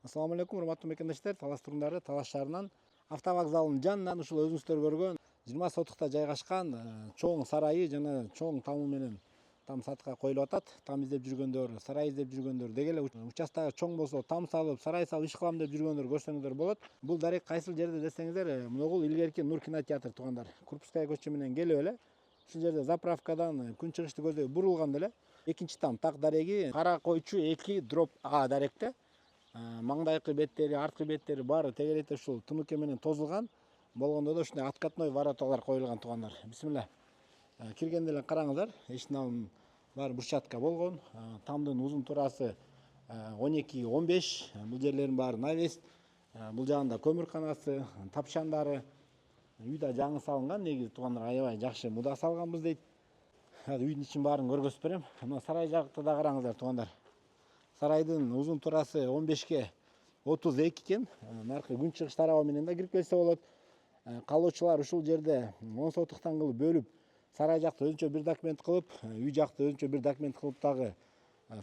Assalamu алейкум, урматтуу мекендештер. Талас турундары Талас шаарынан автовокзалдын жанынан ушул өзүңүздөр көргөн 20 сотукта жайгашкан чоң сарайы жана чоң тамы менен там сатка коюлуп атат. Там издеп жүргөндөр, сарай издеп жүргөндөр, деги эле участогу чоң болсо там салып, сарай салып иш кылам деп жүргөндөр көрсөңүздөр болот. Бул дарек кайсыл жерде десеңиздер, могул илгерки Нур кинотеатр туугандар. Курбская көчө менен келип эле ушул жерде заправкадан күн чыгышты көздөй бурулганда эле экинчи там так дареги Кара койчу 2 дроп А даректе. Маңдайкы беттери, арткы беттери баары тегеретте ушул тымыке менен тозулган. Болгондо да ушундай откатной вороталар коюлган туугандар. Бисмилла. Киргенде эле караңыздар, эшиктин алдын баары брусчатка болгон. Тамдын узун турасы 12-15. Бул жерлердин баары навес. Бул жагында көмүрканасы, тапшандары. Үй да жаңы салынган, негизи туугандар аябай жакшы муда салганбыз дейт. Азыр үйдүн ичин баарын көргөзүп берем. Мына сарай жакты да караңыздар туугандар. Сарайдын узун турасы 15-ке 32 экен. Наркы күн чыгыш тарабы менен да кирип келсе болот. Калоочулар ушул жерде 10 сотуктан кылып бөлүп, сарай жакты өзүнчө бир документ кылып, үй жакты өзүнчө бир документ кылып дагы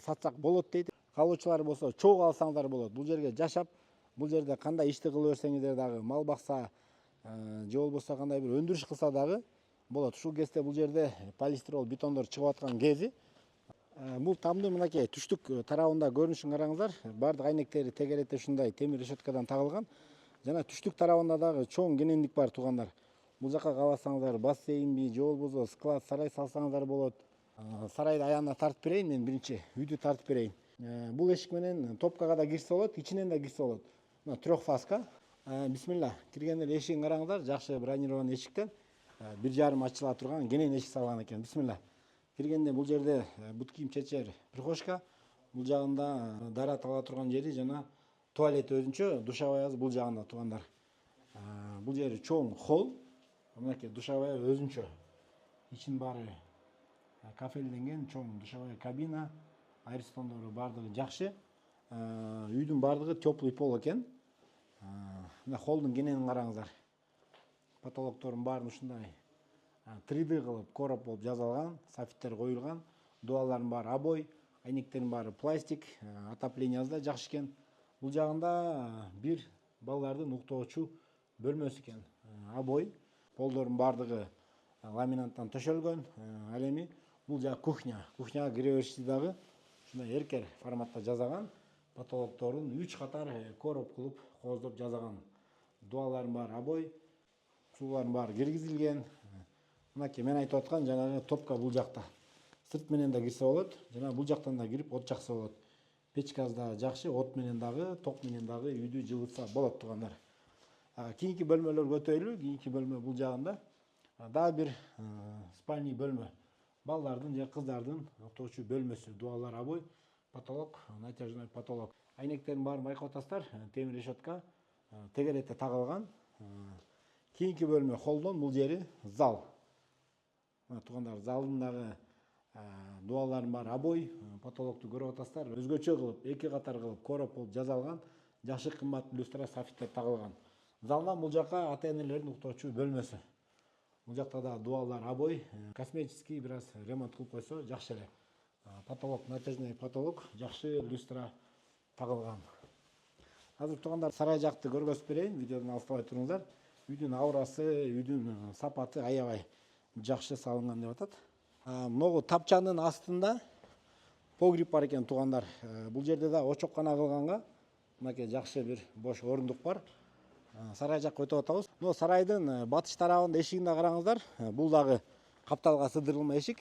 сатсак болот дейт. Калоочулар болсо чогуу алсаңдар болот. Бул жерге жашап, бул жерде кандай ишти кылып берсеңиздер дагы, мал бакса же болбосо кандай бир өндүрүш кылса дагы болот. Ушул кезде бул жерде полистирол бетондор чыгып аткан кези. Бул тамдын мынакей түштүк тарабында көрүнүшүн караңыздар. Бардык айнектери тегеретте ушундай темир решеткадан тагылган. Жана түштүк тарабында дагы чоң кенендик бар туугандар. Бул жака кааласаңыздар бассейнби же болбосо склад сарай салсаңыздар болот. Сарайды аягына тартып берейин, мен биринчи үйдү тартып берейин. Бул эшик менен топкага да кирсе болот, ичинен да кирсе болот. Мына трехфазка. Бисмилла. Киргенде эле эшигин караңыздар, жакшы бронирован эшиктен 1,5 ачыла турган кенен эшик салган экен. Бисмилла. Киргенде бул жерде бут кийим чечер прихожка, бул жагында дарат ала турган жери жана туалет өзүнчө, душеваясы бул жагында туугандар. Бул жери чоң холл, мынакей душевая өзүнчө. Ичин баары кафелденген чоң душевая кабина, айрстондору бардыгы жакшы. Үйдүн бардыгы теплый пол экен. Мына холлдун кененин караңыздар. Потолоктордун баарын ушундай 3D кылып короб болуп жасалган, софиттер коюлган, дуалардын баары обой, айнектердин баары пластик, отоплениясы да жакшы экен. Бул жагында бир балдардын уктоочу бөлмөсү экен. Обой, полдордун бардыгы ламинаттан төшөлгөн. Ал эми бул жак кухня. Кухняга кире беришти дагы ушундай эркер форматта жасаган. Потолокторун 3 катар короб кылып кооздоп жасаган. Дуалардын баары обой, суулардын баары киргизилген. Мынакей мен айтып аткан жанагы топка бул жакта. Сырт менен да кирсе болот, жана бул жактан да кирип от жакса болот. Печкасы да жакшы, от менен дагы, ток менен дагы үйдү жылытса болот туугандар. Кийинки бөлмөлөргө өтөйлү. Кийинки бөлмө бул жагында дагы бир спальный бөлмө. Балдардын же кыздардын октоочу бөлмөсү. Дуалар обой, потолок, натяжной потолок. Айнектердин баарын байкап атасыздар, темир решетка тегеретте тагылган. Кийинки бөлмө холдон, бул жери зал. Туугандар, залдын дагы дуалардын баары обой, потолокту көрүп атасыздар. Өзгөчө кылып, 2 катар кылып короб болуп жасалган, жакшы кымбат люстра, софиттер тагылган. Залдан бул жака ата-энелердин уктоочу бөлмөсү. Бул жакта да дуалар обой, косметический бир аз ремонт кылып койсо жакшы эле. Потолок, натяжной потолок, жакшы люстра тагылган. Азыр туугандар, сарай жакты көргөзүп берейин, видеодон алыстабай туруңуздар. Үйдүн аурасы, үйдүн сапаты аябай жакшы салынган деп атат. Могу тапчанын астында погреб бар экен туугандар. Бул жерде да очоккана кылганга мынакей жакшы бир бош орундук бар. Сарай жакка өтүп атабыз. Но сарайдын батыш тарабында эшигин да караңыздар. Бул дагы капталга сыдырылма эшик.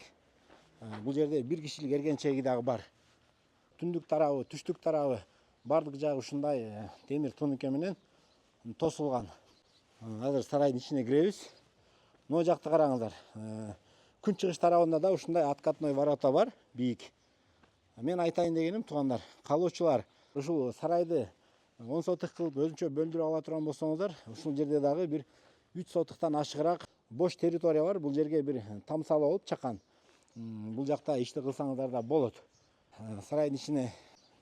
Бул жерде бир кишилик эргенчеги дагы бар. Түндүк тарабы, түштүк тарабы бардык жагы ушундай темир тыныке менен тосулган. Азыр сарайдын ичине киребиз. Могу жакты караңыздар. Күн чыгыш тарабында да ушундай откатной ворота бар, бийик. Мен айтайын дегеним туугандар, калоочулар ушул сарайды 10 сотук кылып өзүнчө бөлдүрүп ала турган болсоңуздар, ушул жерде дагы бир 3 сотуктан ашыгыраак бош территория бар. Бул жерге бир там салып алып чакан. Бул жакта ишти кылсаңыздар да болот. Сарайдын ичине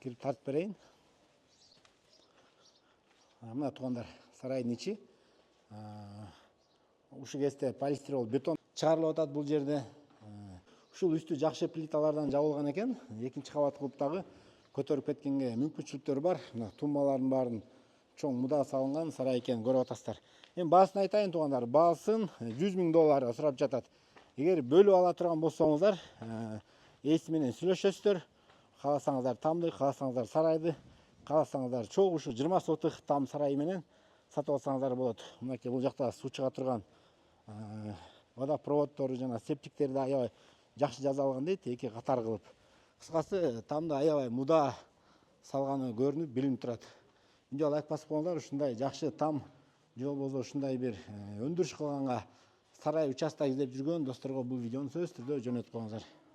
кирип тартып берейин. Мына туугандар, сарайдын ичи. Ушул кезде полистирол бетон чыгарылып атат бул жерде. Ушул үстү жакшы плиталардан жабылган экен. Экинчи кабат кылып дагы көтөрүп кеткенге мүмкүнчүлүктөр бар. Мына тумбалардын баарын чоң муда салынган сарай экенин көрүп атасыздар. Эми баасын айтайын туугандар, баасын $100.000 сурап жатат. Эгер бөлүп ала турган болсоңуздар, ээси менен сүйлөшөсүздөр. Кааласаңыздар тамды, кааласаңыздар сарайды, кааласаңыздар чогуу ушу 20 сотых там сарай менен сатып алсаңыздар болот. Мынакей бул жакта суу чыга турган водопроводдору жана септиктерди аябай жакшы жасалган дейт, эки катар кылып. Кыскасы тамды аябай муда салганы көрүнүп билинип турат. Видео лайк басып коюңуздар, ушундай жакшы там же болбосо ушундай бир өндүрүш кылганга сарай участок издеп жүргөн досторго бул видеону сөзсүз түрдө жөнөтүп коюңуздар.